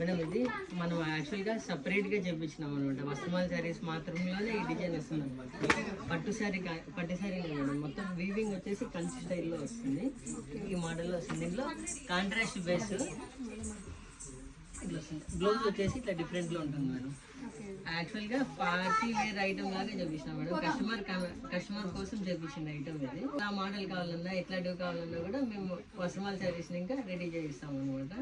Madam ఇది మనం యాక్చువల్గా సపరేట్గా చేయించినాం అనమాట. వస్త్రమాల శారీస్ మాత్రంలోనే ఈ డిజైన్ వస్తుంది అనమాట. పట్టు శారీ మేడం మొత్తం వీవింగ్ వచ్చేసి కంచి స్టైల్లో వస్తుంది. ఈ మోడల్లో వస్తుంది. దీంట్లో కాంట్రాస్ట్ బేస్ ఇట్లా వస్తుంది. బ్లౌజ్ వచ్చేసి ఇట్లా డిఫరెంట్గా ఉంటుంది మేడం. యాక్చువల్గా పార్టీ వేర్ ఐటమ్ లాగా చూపించినా మేడం. కస్టమర్ కోసం చూపించిన ఐటమ్ ఇది. ఆ మోడల్ కావాలన్నా ఎట్లాంటివి కావాలన్నా కూడా మేము వస్త్రమాల శారీస్ ఇంకా రెడీ చేయిస్తాం అనమాట.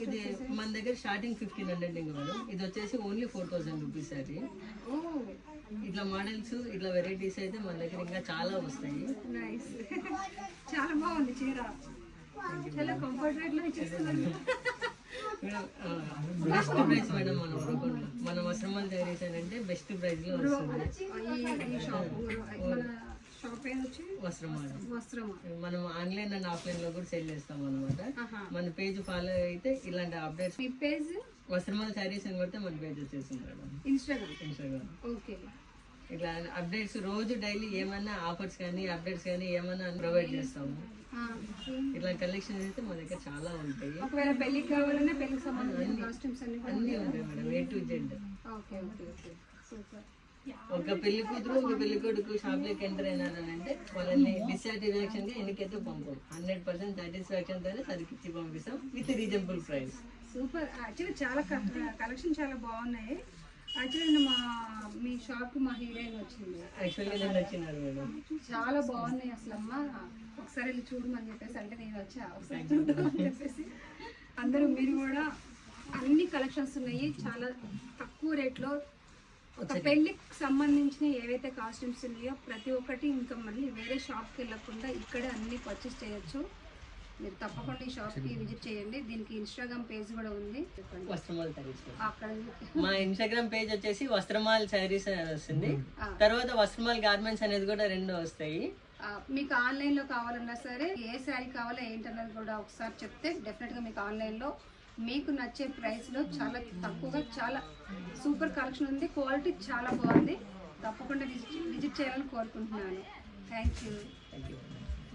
ఇది మన దగ్గర స్టార్టింగ్ 1500 ఇంకా మేడం. ఇది వచ్చేసి ఓన్లీ 4000 రూపీస్ శారీ. ఇట్లా మోడల్స్ ఇట్లా వెరైటీస్ అయితే మన దగ్గర ఇంకా చాలా వస్తాయి. చాలా బాగుంది చీర, చాలా కంఫర్ట్ రేట్ లో ఇచ్చేస్తున్నారు. బెస్ట్ ప్రైస్ మేడం మన వస్త్రమాల శారీస్ అంటే బెస్ట్ ప్రైస్ లో వస్తుంది. వస్త్రమాల మనం ఆన్లైన్ అండ్ ఆఫ్లైన్ లో కూడా సేల్ చేస్తాం అనమాట. మన పేజ్ ఫాలో అయితే ఇలాంటి అప్డేట్స్ పేజ్ వస్త్రమాల శారీస్ అని కొడితే మన పేజ్ వచ్చేసింది మేడం. ఇన్స్టాగ్రామ్ ఇట్లా అప్డేట్స్ రోజు డైలీ ఏమైనా ఆఫర్స్ కానీ అప్డేట్స్ కానీ ఏమైనా ప్రొవైడ్ చేస్తాము. ఇట్లా కలెక్షన్ అయితే మన దగ్గర చాలా ఉంటాయి. ఒకవేళ పెళ్లికి కావాలన్నా పెళ్లికి సంబంధించిన కాస్ట్యూమ్స్ అన్నీ ఉంటాయి మేడం. A to Z. ఒక పెళ్లి కూతురు ఒక పెళ్లి కొడుకు షాప్ లోకి ఎంటర్ అయినారంటే వాళ్ళని డిస్సాటిస్ఫాక్షన్ గా ఎన్నికైతే పంపం. 100% సాటిస్ఫాక్షన్ తోనే సరికిచ్చి పంపిస్తాం with reasonable price. Super. Actually చాలా కలెక్షన్ చాలా బాగున్నాయి. యాక్చువల్లీ మీ షాప్ మా హీరోయిన్ వచ్చింది. యాక్చువల్లీ నేను వచ్చినాను మేడం. చాలా బాగున్నాయి అసలు. అమ్మ ఒకసారి వెళ్ళి చూడమని చెప్పేసి అంటే నేను వచ్చా ఒకసారి చూడమని చెప్పేసి. అందరూ మీరు కూడా అన్ని కలెక్షన్స్ ఉన్నాయి చాలా తక్కువ రేట్లో. ఒక పెళ్లికి సంబంధించిన ఏవైతే కాస్ట్యూమ్స్ ఉన్నాయో ప్రతి ఒక్కటి ఇంకా మళ్ళీ వేరే షాప్కి వెళ్ళకుండా ఇక్కడే అన్ని పర్చేస్ చేయొచ్చు. మీరు తప్పకుండా ఈ షాప్కి విజిట్ చేయండి. దీనికి ఇన్స్టాగ్రామ్ పేజ్ కూడా ఉంది. వస్త్రమాల శారీస్ అక్కడ మా ఇన్స్టాగ్రామ్ పేజ్ వచ్చేసి వస్త్రమాల శారీస్ అనేది వస్తుంది. తర్వాత వస్త్రమాల గార్మెంట్స్ అనేది కూడా 2 వస్తాయి. మీకు ఆన్లైన్ లో కావాలన్నా సరే ఏ శారీ కావాలో ఏంటన్నది కూడా ఒకసారి చెప్తే డెఫినెట్ గా మీకు ఆన్లైన్ లో మీకు నచ్చే ప్రైస్ లో చాలా తక్కువగా చాలా సూపర్ కలెక్షన్ ఉంది. క్వాలిటీ చాలా బాగుంది. తప్పకుండా విజిట్ చేయాలని కోరుకుంటున్నాను. Thank you.